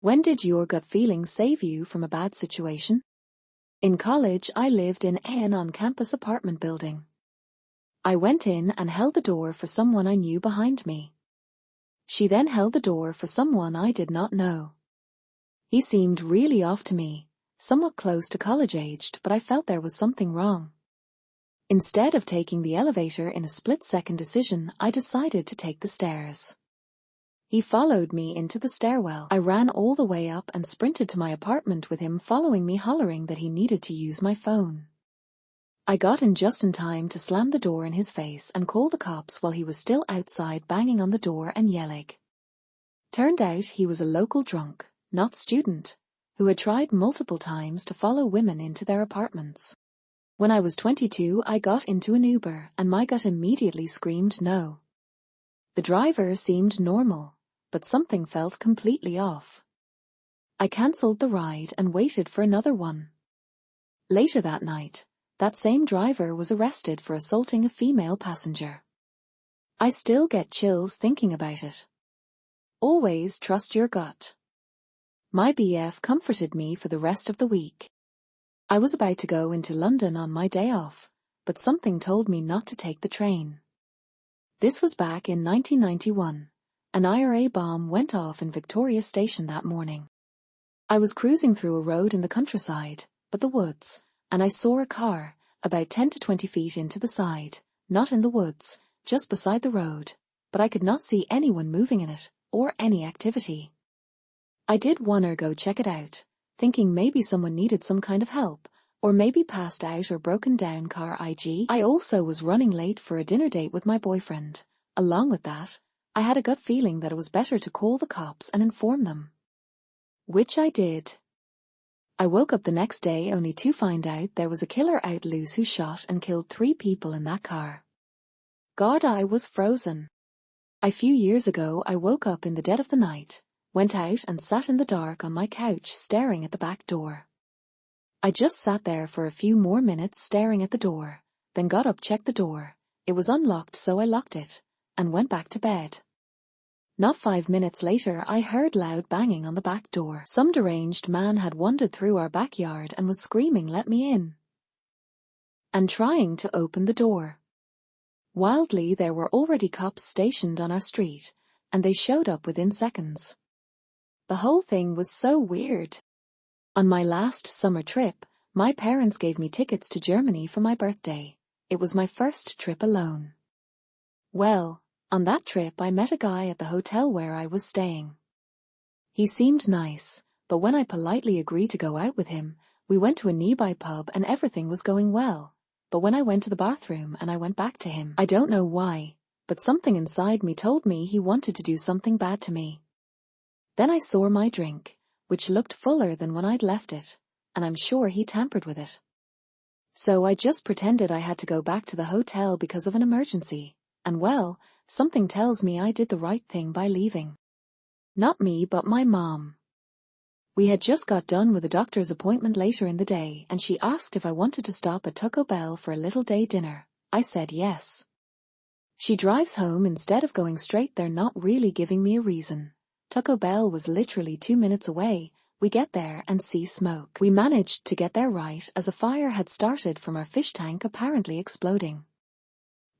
When did your gut feeling save you from a bad situation? In college, I lived in an on-campus apartment building. I went in and held the door for someone I knew behind me. She then held the door for someone I did not know. He seemed really off to me, somewhat close to college-aged, but I felt there was something wrong. Instead of taking the elevator in a split-second decision, I decided to take the stairs. He followed me into the stairwell. I ran all the way up and sprinted to my apartment with him following me, hollering that he needed to use my phone. I got in just in time to slam the door in his face and call the cops while he was still outside banging on the door and yelling. Turned out he was a local drunk, not student, who had tried multiple times to follow women into their apartments. When I was 22, I got into an Uber and my gut immediately screamed no. The driver seemed normal, but something felt completely off. I cancelled the ride and waited for another one. Later that night, that same driver was arrested for assaulting a female passenger. I still get chills thinking about it. Always trust your gut. My BF comforted me for the rest of the week. I was about to go into London on my day off, but something told me not to take the train. This was back in 1991. An IRA bomb went off in Victoria Station that morning. I was cruising through a road in the countryside, but the woods, and I saw a car, about 10 to 20 feet into the side, not in the woods, just beside the road, but I could not see anyone moving in it, or any activity. I did wanna go check it out, thinking maybe someone needed some kind of help, or maybe passed out or broken down car IG. I also was running late for a dinner date with my boyfriend. Along with that, I had a gut feeling that it was better to call the cops and inform them. Which I did. I woke up the next day only to find out there was a killer out loose who shot and killed 3 people in that car. God, I was frozen. A few years ago I woke up in the dead of the night, went out and sat in the dark on my couch staring at the back door. I just sat there for a few more minutes staring at the door, then got up, checked the door. It was unlocked, so I locked it, and went back to bed. Not 5 minutes later I heard loud banging on the back door. Some deranged man had wandered through our backyard and was screaming, "Let me in," and trying to open the door. Wildly, there were already cops stationed on our street, and they showed up within seconds. The whole thing was so weird. On my last summer trip, my parents gave me tickets to Germany for my birthday. It was my first trip alone. Well, on that trip I met a guy at the hotel where I was staying. He seemed nice, but when I politely agreed to go out with him, we went to a nearby pub and everything was going well. But when I went to the bathroom and I went back to him, I don't know why, but something inside me told me he wanted to do something bad to me. Then I saw my drink, which looked fuller than when I'd left it, and I'm sure he tampered with it. So I just pretended I had to go back to the hotel because of an emergency, and well, something tells me I did the right thing by leaving. Not me, but my mom. We had just got done with a doctor's appointment later in the day, and she asked if I wanted to stop at Taco Bell for a little day dinner. I said yes. She drives home instead of going straight there, not really giving me a reason. Taco Bell was literally 2 minutes away. We get there and see smoke. We managed to get there right as a fire had started from our fish tank, apparently exploding.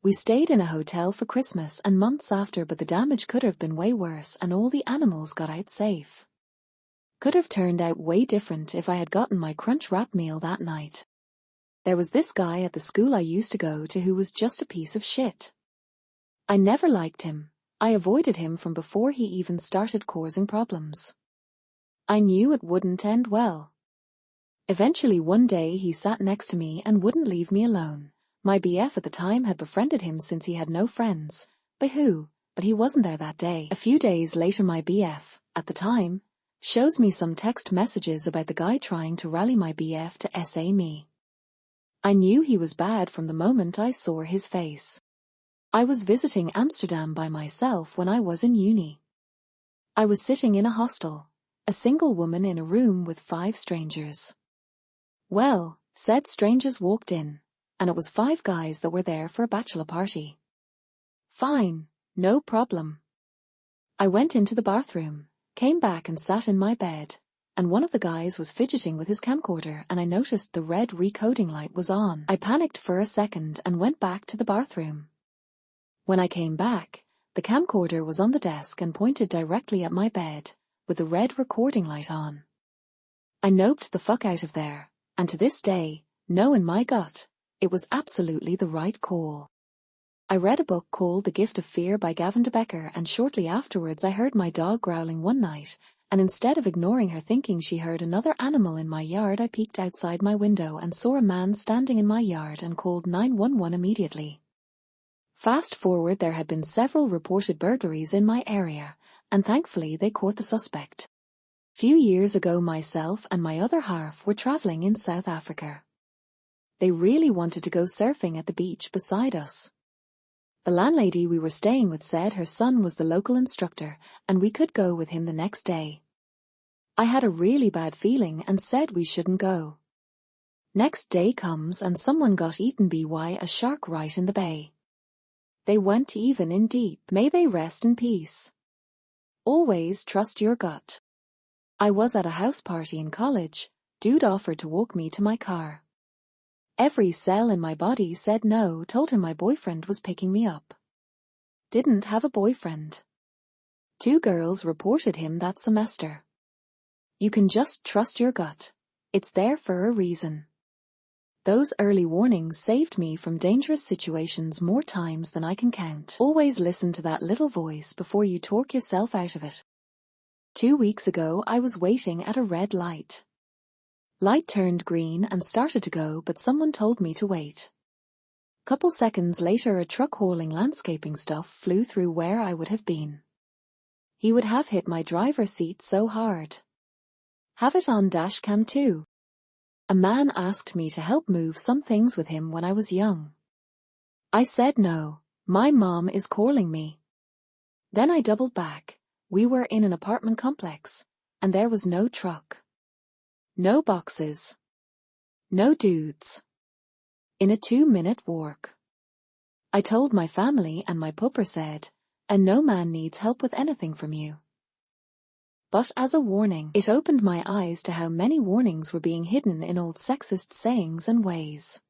We stayed in a hotel for Christmas and months after, but the damage could have been way worse and all the animals got out safe. Could have turned out way different if I had gotten my crunch wrap meal that night. There was this guy at the school I used to go to who was just a piece of shit. I never liked him. I avoided him from before he even started causing problems. I knew it wouldn't end well. Eventually one day he sat next to me and wouldn't leave me alone. My BF at the time had befriended him since he had no friends. But he wasn't there that day. A few days later my BF, at the time, shows me some text messages about the guy trying to rally my BF to SA me. I knew he was bad from the moment I saw his face. I was visiting Amsterdam by myself when I was in uni. I was sitting in a hostel, a single woman in a room with 5 strangers. Well, said strangers walked in, and it was 5 guys that were there for a bachelor party. Fine, no problem. I went into the bathroom, came back and sat in my bed, and one of the guys was fidgeting with his camcorder, and I noticed the red recoding light was on. I panicked for a second and went back to the bathroom. When I came back, the camcorder was on the desk and pointed directly at my bed, with the red recording light on. I noped the fuck out of there, and to this day, know in my gut, it was absolutely the right call. I read a book called The Gift of Fear by Gavin de Becker, and shortly afterwards I heard my dog growling one night, and instead of ignoring her thinking she heard another animal in my yard, I peeked outside my window and saw a man standing in my yard and called 911 immediately. Fast forward, there had been several reported burglaries in my area, and thankfully they caught the suspect. Few years ago, myself and my other half were traveling in South Africa. They really wanted to go surfing at the beach beside us. The landlady we were staying with said her son was the local instructor and we could go with him the next day. I had a really bad feeling and said we shouldn't go. Next day comes and someone got eaten by a shark right in the bay. They went even in deep. May they rest in peace. Always trust your gut. I was at a house party in college. Dude offered to walk me to my car. Every cell in my body said no, told him my boyfriend was picking me up. Didn't have a boyfriend. 2 girls reported him that semester. You can just trust your gut. It's there for a reason. Those early warnings saved me from dangerous situations more times than I can count. Always listen to that little voice before you talk yourself out of it. 2 weeks ago I was waiting at a red light. Light turned green and started to go, but someone told me to wait. Couple seconds later, a truck hauling landscaping stuff flew through where I would have been. He would have hit my driver's seat so hard. Have it on dash cam too. A man asked me to help move some things with him when I was young. I said no, my mom is calling me. Then I doubled back. We were in an apartment complex, and there was no truck. No boxes. No dudes. In a 2-minute walk. I told my family and my pupper said, and no man needs help with anything from you. But as a warning, it opened my eyes to how many warnings were being hidden in old sexist sayings and ways.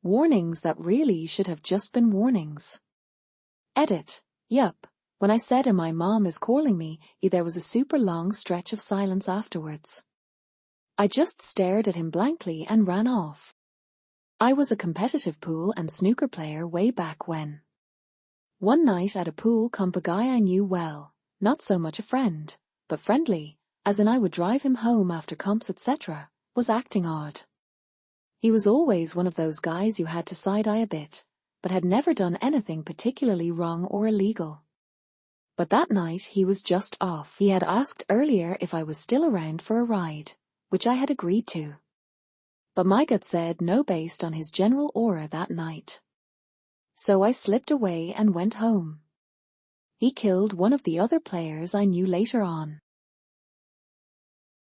Warnings that really should have just been warnings. Edit. Yup. When I said and my mom is calling me, there was a super long stretch of silence afterwards. I just stared at him blankly and ran off. I was a competitive pool and snooker player way back when. One night at a pool comp, a guy I knew well, not so much a friend, but friendly, as in I would drive him home after comps etc., was acting odd. He was always one of those guys you had to side-eye a bit, but had never done anything particularly wrong or illegal. But that night he was just off. He had asked earlier if I was still around for a ride, which I had agreed to. But my gut said no based on his general aura that night. So I slipped away and went home. He killed one of the other players I knew later on.